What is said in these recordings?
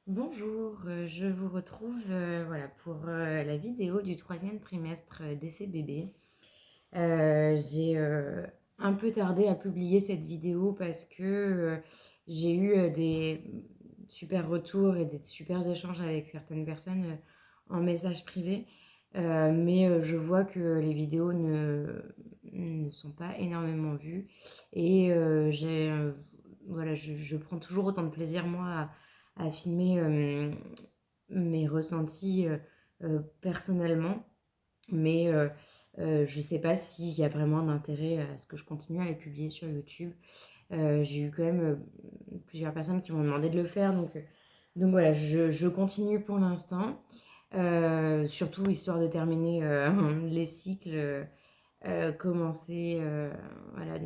Bonjour, je vous retrouve voilà, pour la vidéo du troisième trimestre d'essai bébé. J'ai un peu tardé à publier cette vidéo parce que j'ai eu des super retours et des super échanges avec certaines personnes en message privé. Mais je vois que les vidéos ne sont pas énormément vues et voilà, je prends toujours autant de plaisir moi à filmer mes ressentis personnellement, mais je sais pas s'il y a vraiment un intérêt à ce que je continue à les publier sur YouTube. J'ai eu quand même plusieurs personnes qui m'ont demandé de le faire, donc voilà, je continue pour l'instant. Surtout histoire de terminer les cycles commencés, voilà,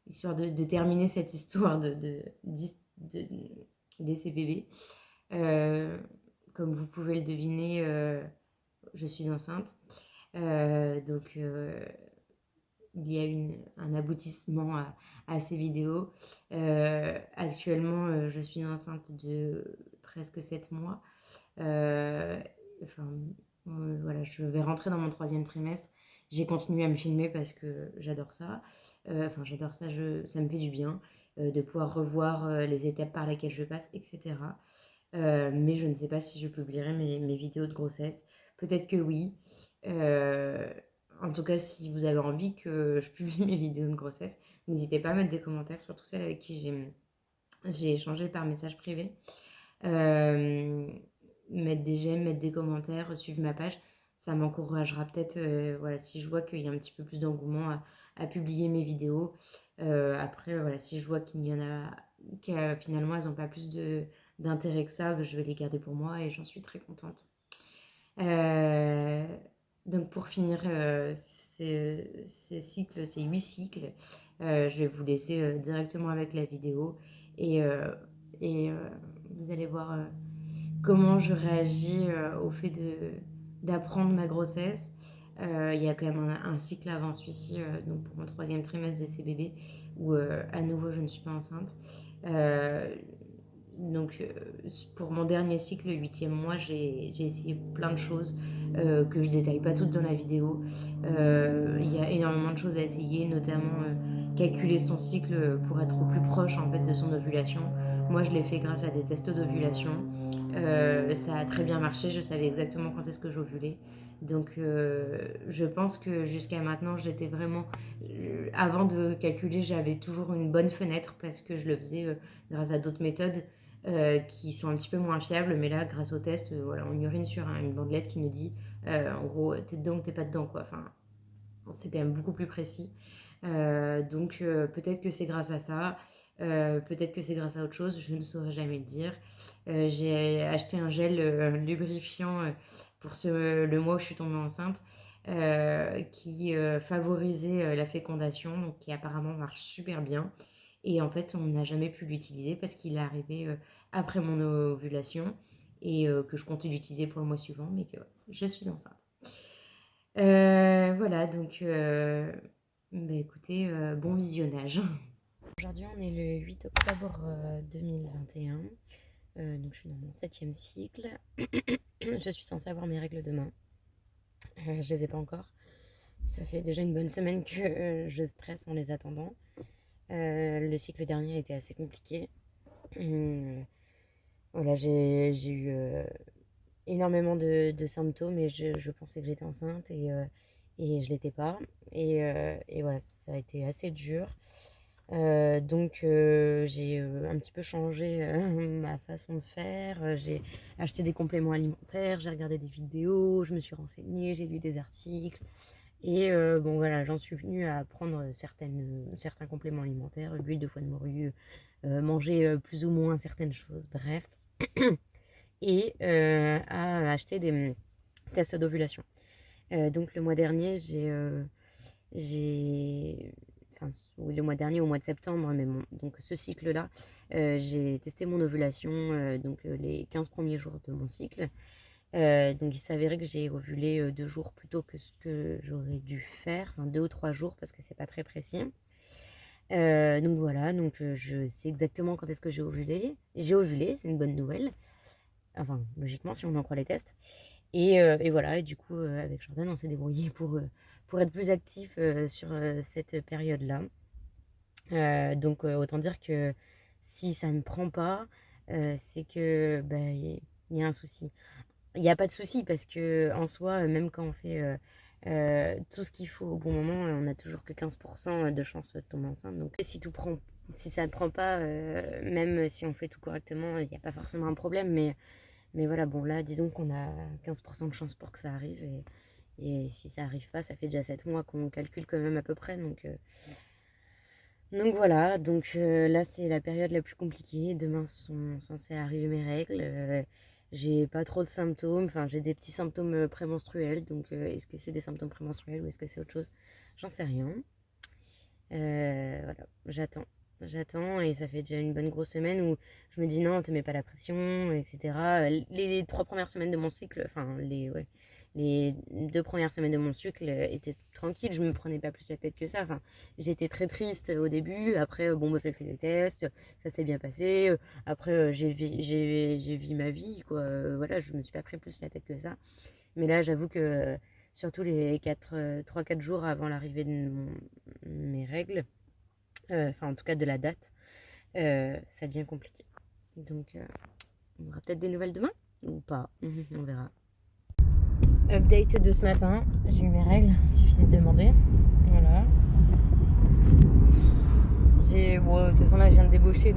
histoire de terminer cette histoire de- d'essai bébé. Euh, Comme vous pouvez le deviner, je suis enceinte. Donc, il y a un aboutissement à ces vidéos. Actuellement, je suis enceinte de presque 7 mois. Euh, enfin, voilà, je vais rentrer dans mon troisième trimestre. J'ai continué à me filmer parce que j'adore ça. Enfin, j'adore ça, ça me fait du bien de pouvoir revoir les étapes par lesquelles je passe, etc. Mais je ne sais pas si je publierai mes vidéos de grossesse. Peut-être que oui. Euh, En tout cas, si vous avez envie que je publie mes vidéos de grossesse, n'hésitez pas à mettre des commentaires, surtout celles avec qui j'ai échangé par message privé. Euh, Mettre des j'aime, mettre des commentaires, suivre ma page, ça m'encouragera peut-être, voilà, si je vois qu'il y a un petit peu plus d'engouement à publier mes vidéos. Après, voilà, si je vois qu'il y en a, que finalement elles n'ont pas plus d'intérêt que ça, je vais les garder pour moi et j'en suis très contente. Euh, donc pour finir ces cycles, ces 8 cycles, je vais vous laisser directement avec la vidéo et, euh, et vous allez voir comment je réagis au fait d'apprendre ma grossesse. Il y a quand même un cycle avant celui-ci, donc pour mon troisième trimestre d'essai bébé, où à nouveau je ne suis pas enceinte. Euh, donc pour mon dernier cycle, le huitième mois, j'ai essayé plein de choses que je détaille pas toutes dans la vidéo. Il y a énormément de choses à essayer, notamment calculer son cycle pour être au plus proche en fait de son ovulation. Moi, je l'ai fait grâce à des tests d'ovulation. Ça a très bien marché, je savais exactement quand est-ce que j'ovulais. Donc je pense que jusqu'à maintenant, j'étais vraiment... avant de calculer, j'avais toujours une bonne fenêtre parce que je le faisais grâce à d'autres méthodes qui sont un petit peu moins fiables. Mais là, grâce au test, voilà, on urine sur une bandelette qui nous dit en gros, t'es dedans ou t'es pas dedans, quoi. Enfin, c'est quand même beaucoup plus précis. Donc peut-être que c'est grâce à ça, peut-être que c'est grâce à autre chose, je ne saurais jamais le dire. J'ai acheté un gel lubrifiant pour le mois où je suis tombée enceinte, qui favorisait la fécondation, donc qui apparemment marche super bien. Et en fait, on n'a jamais pu l'utiliser parce qu'il est arrivé après mon ovulation et que je comptais l'utiliser pour le mois suivant, mais que je suis enceinte. Voilà, donc bah écoutez, bon visionnage. Aujourd'hui, on est le 8 octobre 2021. Donc je suis dans mon septième cycle. Je suis censée avoir mes règles demain. Je les ai pas encore. Ça fait déjà une bonne semaine que je stresse en les attendant. Le cycle dernier a été assez compliqué. Hum, voilà, j'ai eu énormément de symptômes et je pensais que j'étais enceinte et je l'étais pas. Et voilà, ça a été assez dur. Donc j'ai un petit peu changé ma façon de faire. J'ai acheté des compléments alimentaires, j'ai regardé des vidéos, je me suis renseignée, j'ai lu des articles. Et bon voilà, j'en suis venue à prendre certains compléments alimentaires, l'huile de foie de morue, manger plus ou moins certaines choses, bref. Et à acheter des tests d'ovulation. Donc le mois dernier, j'ai enfin oui, le mois dernier au mois de septembre, mais bon, donc ce cycle-là, j'ai testé mon ovulation donc les 15 premiers jours de mon cycle. Donc il s'avérait que j'ai ovulé 2 jours plus tôt que ce que j'aurais dû faire, enfin 2 ou 3 jours parce que c'est pas très précis. Donc voilà, donc je sais exactement quand est-ce que j'ai ovulé. J'ai ovulé, c'est une bonne nouvelle. Enfin, logiquement, si on en croit les tests. Et voilà, et du coup, avec Jordan, on s'est débrouillé pour être plus actifs sur cette période-là. Donc autant dire que si ça ne prend pas, c'est que bah, y a un souci. Il n'y a pas de souci parce que en soi, même quand on fait tout ce qu'il faut au bon moment, on n'a toujours que 15% de chance de tomber enceinte. Donc si ça ne prend pas, même si on fait tout correctement, il n'y a pas forcément un problème. Mais voilà, bon là, disons qu'on a 15% de chance pour que ça arrive. Et si ça arrive pas, ça fait déjà 7 mois qu'on calcule quand même à peu près. Donc voilà, là c'est la période la plus compliquée. Demain sont censées arriver mes règles. J'ai pas trop de symptômes, enfin j'ai des petits symptômes prémenstruels. Donc est-ce que c'est des symptômes prémenstruels ou est-ce que c'est autre chose? J'en sais rien. Voilà, j'attends et ça fait déjà une bonne grosse semaine où je me dis non, te mets pas la pression, etc. Les 3 premières semaines de mon cycle, enfin ouais, les 2 premières semaines de mon cycle étaient tranquilles, je me prenais pas plus la tête que ça. Enfin, j'étais très triste au début, après bon, moi j'ai fait des tests, ça s'est bien passé. Après j'ai vu ma vie, quoi. Voilà, je me suis pas pris plus la tête que ça. Mais là, j'avoue que surtout les 3-4 jours avant l'arrivée de mes règles, enfin en tout cas de la date, ça devient compliqué. Donc on aura peut-être des nouvelles demain ou pas, on verra. Update de ce matin, j'ai eu mes règles, il suffisait de demander. Voilà. Bon, de toute façon là je viens de débaucher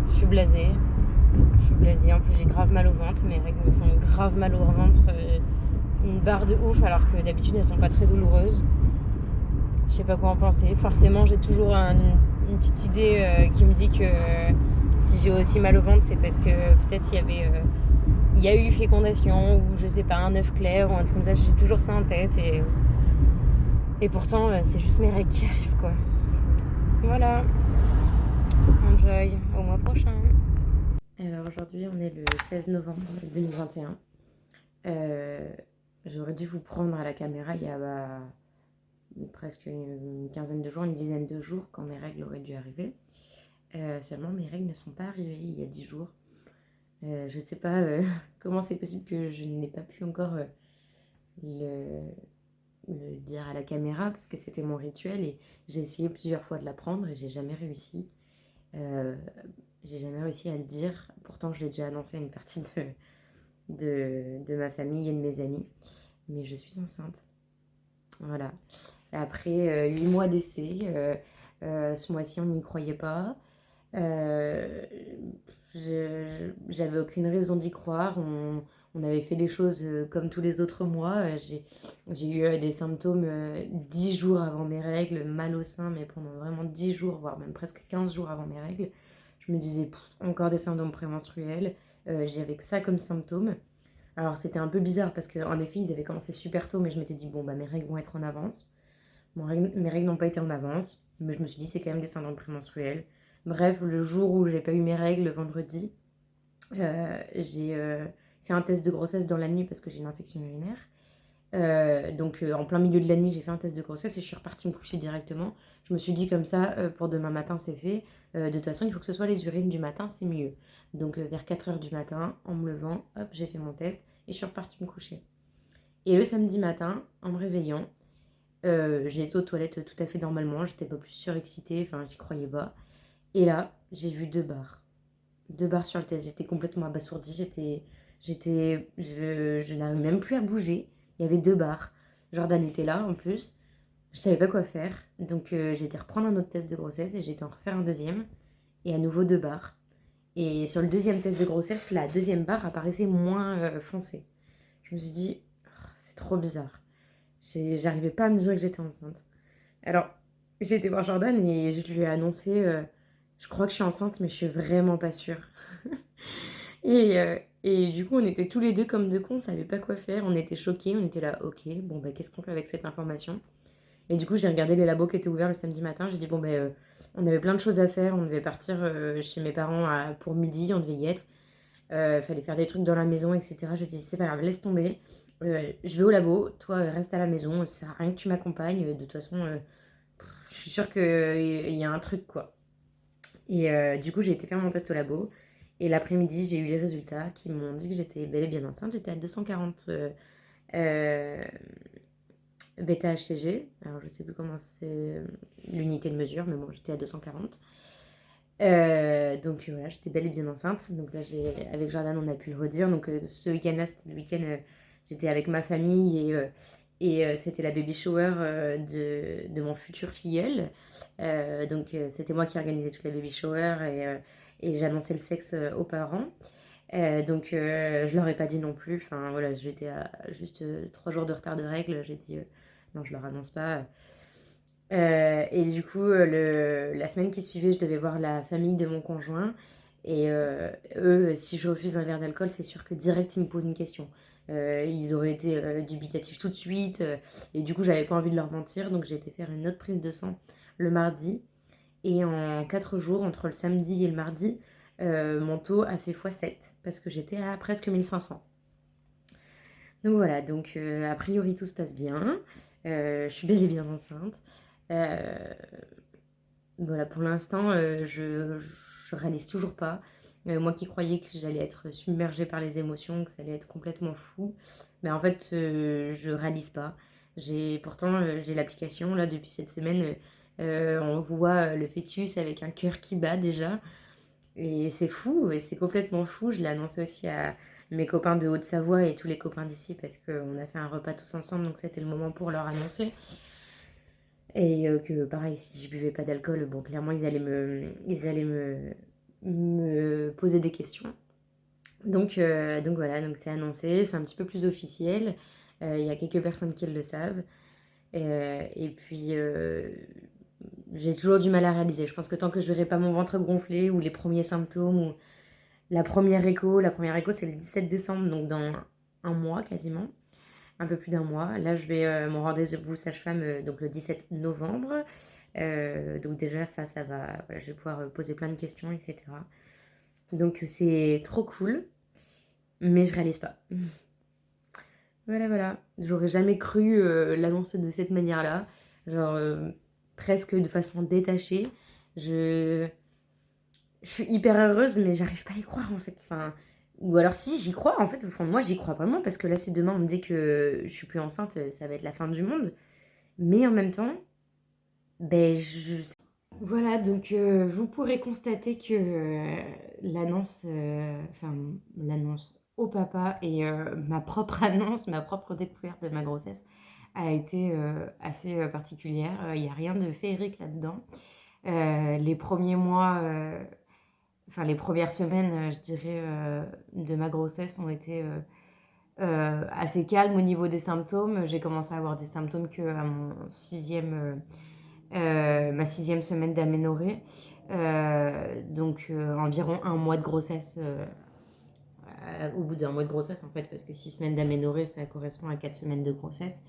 je suis blasée. En plus j'ai grave mal au ventre, mes règles me font grave mal au ventre, une barre de ouf alors que d'habitude elles sont pas très douloureuses. Je sais pas quoi en penser. Forcément j'ai toujours une petite idée qui me dit que si j'ai aussi mal au ventre c'est parce que peut-être il y a eu fécondation ou je sais pas, un œuf clair ou un truc comme ça. J'ai toujours ça en tête et pourtant c'est juste mes règles qui arrivent quoi. Voilà. Enjoy. Au mois prochain. Alors aujourd'hui on est le 16 novembre 2021. J'aurais dû vous prendre à la caméra il y a presque une quinzaine de jours, une dizaine de jours quand mes règles auraient dû arriver. Seulement mes règles ne sont pas arrivées il y a 10 jours. Je sais pas comment c'est possible que je n'ai pas pu encore le dire à la caméra parce que c'était mon rituel et j'ai essayé plusieurs fois de la prendre et j'ai jamais réussi. J'ai jamais réussi à le dire. Pourtant, je l'ai déjà annoncé à une partie de ma famille et de mes amis. Mais je suis enceinte. Voilà. Après 8 mois d'essai, ce mois-ci, on n'y croyait pas. Euh, J'avais aucune raison d'y croire. On avait fait les choses comme tous les autres mois. J'ai eu des symptômes 10 jours avant mes règles, mal au sein, mais pendant vraiment 10 jours, voire même presque 15 jours avant mes règles. Je me disais, encore des symptômes prémenstruels. J'avais que ça comme symptômes. Alors c'était un peu bizarre parce qu'en effet, ils avaient commencé super tôt, mais je m'étais dit, bon, bah mes règles vont être en avance. Mes règles n'ont pas été en avance, mais je me suis dit, c'est quand même des symptômes prémenstruels. Bref, le jour où j'ai pas eu mes règles, le vendredi, j'ai fait un test de grossesse dans la nuit parce que j'ai une infection urinaire. En plein milieu de la nuit, j'ai fait un test de grossesse et je suis repartie me coucher directement. Je me suis dit comme ça, pour demain matin, c'est fait. De toute façon, il faut que ce soit les urines du matin, c'est mieux. Donc vers 4h du matin, en me levant, hop, j'ai fait mon test et je suis repartie me coucher. Et le samedi matin, en me réveillant, j'ai été aux toilettes tout à fait normalement, j'étais pas plus surexcitée, enfin j'y croyais pas. Et là, j'ai vu 2 barres. 2 barres sur le test, j'étais complètement abasourdie, je n'arrivais même plus à bouger. Il y avait 2 barres. Jordan était là en plus. Je savais pas quoi faire. Donc j'ai été reprendre un autre test de grossesse et j'ai été en refaire un deuxième. Et à nouveau 2 barres. Et sur le deuxième test de grossesse, la deuxième barre apparaissait moins foncée. Je me suis dit, oh, c'est trop bizarre. J'arrivais pas à me dire que j'étais enceinte. Alors, j'ai été voir Jordan et je lui ai annoncé, je crois que je suis enceinte, mais je suis vraiment pas sûre. Et du coup, on était tous les deux comme deux cons, on savait pas quoi faire, on était choqués, on était là, ok, bon bah qu'est-ce qu'on fait avec cette information? Et du coup, j'ai regardé les labos qui étaient ouverts le samedi matin, j'ai dit, bon bah on avait plein de choses à faire, on devait partir chez mes parents pour midi, on devait y être, fallait faire des trucs dans la maison, etc. J'ai dit, c'est pas grave, laisse tomber, je vais au labo, toi reste à la maison, ça sert à rien que tu m'accompagnes, de toute façon, je suis sûre qu'il y a un truc quoi. Et du coup, j'ai été faire mon test au labo. Et l'après-midi, j'ai eu les résultats qui m'ont dit que j'étais bel et bien enceinte. J'étais à 240 euh, bêta-HCG. Alors, je sais plus comment c'est l'unité de mesure, mais bon, j'étais à 240. Donc voilà, j'étais bel et bien enceinte. Donc là, avec Jordan, on a pu le redire. Donc ce week-end-là, c'était le week-end, j'étais avec ma famille et c'était la baby shower de mon futur filleul. Donc c'était moi qui organisais toute la baby shower et j'annonçais le sexe aux parents. Donc je leur ai pas dit non plus. Enfin voilà, j'étais à juste 3 jours de retard de règles. J'ai dit non, je leur annonce pas. Et du coup, la semaine qui suivait, je devais voir la famille de mon conjoint. Et eux, si je refuse un verre d'alcool, c'est sûr que direct, ils me posent une question. Ils auraient été dubitatifs tout de suite. Et du coup, j'avais pas envie de leur mentir. Donc, j'ai été faire une autre prise de sang le mardi. Et en 4 jours, entre le samedi et le mardi, mon taux a fait x7 parce que j'étais à presque 1500. Donc voilà, donc a priori, tout se passe bien. Je suis bel et bien enceinte. Euh, Voilà, pour l'instant, je réalise toujours pas. Moi qui croyais que j'allais être submergée par les émotions, que ça allait être complètement fou, mais en fait, je réalise pas. Pourtant, j'ai l'application là depuis cette semaine. On voit le fœtus avec un cœur qui bat déjà, et c'est fou, et c'est complètement fou. Je l'ai annoncé aussi à mes copains de Haute-Savoie et tous les copains d'ici parce qu'on a fait un repas tous ensemble, donc c'était le moment pour leur annoncer. Et que pareil, si je buvais pas d'alcool, bon, clairement, ils allaient me poser des questions. Donc voilà, donc c'est annoncé, c'est un petit peu plus officiel. Il y a quelques personnes qui le savent. Et puis, j'ai toujours du mal à réaliser. Je pense que tant que je verrai pas mon ventre gonfler ou les premiers symptômes ou la première écho, c'est le 17 décembre, donc dans un mois quasiment, un peu plus d'un mois. Là, je vais mon rendez-vous sage-femme donc le 17 novembre. Donc déjà, ça va, voilà, je vais pouvoir poser plein de questions, etc. Donc c'est trop cool, mais je réalise pas. Voilà, voilà. J'aurais jamais cru l'annoncer de cette manière-là. Genre, presque de façon détachée. Je, je suis hyper heureuse, mais j'arrive pas à y croire en fait. Enfin, ou alors si, j'y crois en fait. Au fond de moi, j'y crois vraiment parce que là, si demain on me dit que je suis plus enceinte, ça va être la fin du monde. Mais en même temps, ben, voilà, donc vous pourrez constater que l'annonce au papa et ma propre annonce, ma propre découverte de ma grossesse a été assez particulière. Il n'y a rien de féerique là-dedans. Les premiers mois, enfin les premières semaines, je dirais, de ma grossesse ont été assez calmes au niveau des symptômes. J'ai commencé à avoir des symptômes qu'à ma 6e semaine d'aménorrhée. Donc environ un mois de grossesse, au bout d'un mois de grossesse en fait, parce que 6 semaines d'aménorrhée, ça correspond à 4 semaines de grossesse.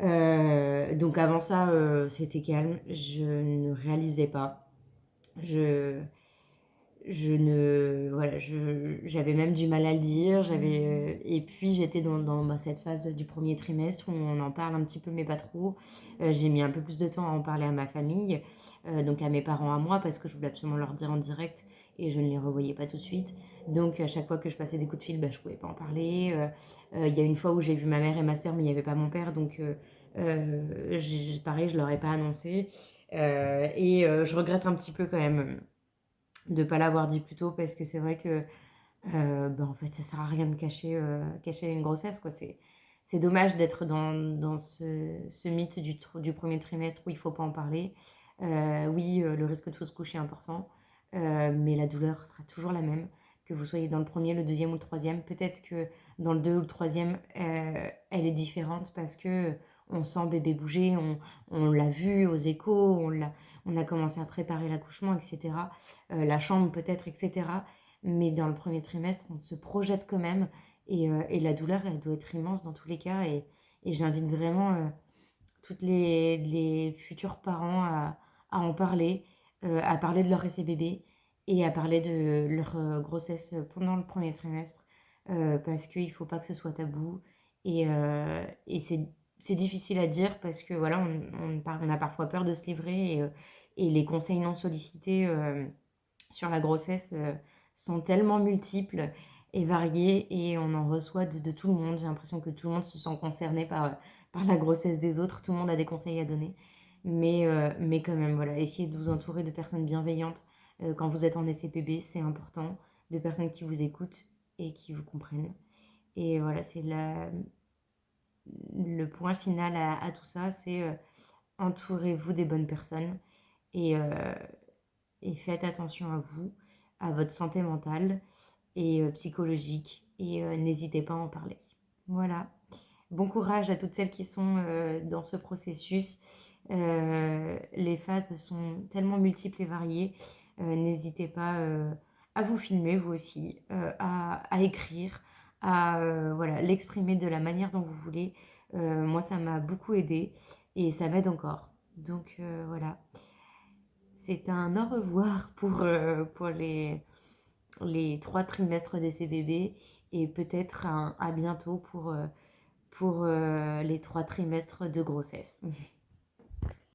Donc avant ça, c'était calme, je ne réalisais pas. Je, voilà, j'avais même du mal à le dire. Et puis j'étais dans cette phase du premier trimestre où on en parle un petit peu, mais pas trop. J'ai mis un peu plus de temps à en parler à ma famille, donc à mes parents, à moi, parce que je voulais absolument leur dire en direct et je ne les revoyais pas tout de suite. Donc à chaque fois que je passais des coups de fil, bah, je ne pouvais pas en parler. Il y a une fois où j'ai vu ma mère et ma soeur, mais il n'y avait pas mon père, donc pareil, je ne leur ai pas annoncé. Et je regrette un petit peu quand même de pas l'avoir dit plus tôt parce que c'est vrai que ben, en fait ça sert à rien de cacher une grossesse quoi. C'est dommage d'être dans ce mythe du premier trimestre où il faut pas en parler. Oui, le risque de fausse couche est important, mais la douleur sera toujours la même que vous soyez dans le premier, le deuxième ou le troisième. Peut-être que dans le deux ou le troisième, elle est différente parce que on sent bébé bouger, on l'a vu aux échos, on a commencé à préparer l'accouchement, etc. La chambre peut-être, etc. Mais dans le premier trimestre, on se projette quand même. Et la douleur, elle doit être immense dans tous les cas. Et j'invite vraiment toutes les futurs parents à en parler, à parler de leur essai bébé et à parler de leur grossesse pendant le premier trimestre. Parce qu'il ne faut pas que ce soit tabou. Et c'est difficile à dire parce que voilà, on a parfois peur de se livrer et les conseils non sollicités. sur la grossesse, sont tellement multiples et variées et on en reçoit de tout le monde. J'ai l'impression que tout le monde se sent concerné par la grossesse des autres. Tout le monde a des conseils à donner. Mais quand même, voilà, essayez de vous entourer de personnes bienveillantes, quand vous êtes en essai bébé, c'est important, de personnes qui vous écoutent et qui vous comprennent. Et voilà, c'est le point final à tout ça, c'est, entourez-vous des bonnes personnes et heu et faites attention à vous, à votre santé mentale et psychologique et n'hésitez pas à en parler. Voilà. Bon courage à toutes celles qui sont, dans ce processus. Les phases sont tellement multiples et variées. N'hésitez pas, à vous filmer vous aussi, à écrire, voilà, l'exprimer de la manière dont vous voulez. Moi, ça m'a beaucoup aidée et ça m'aide encore. Donc voilà. C'est un au revoir pour les 3 trimestres d'essai bébé et peut-être un à bientôt pour les 3 trimestres de grossesse.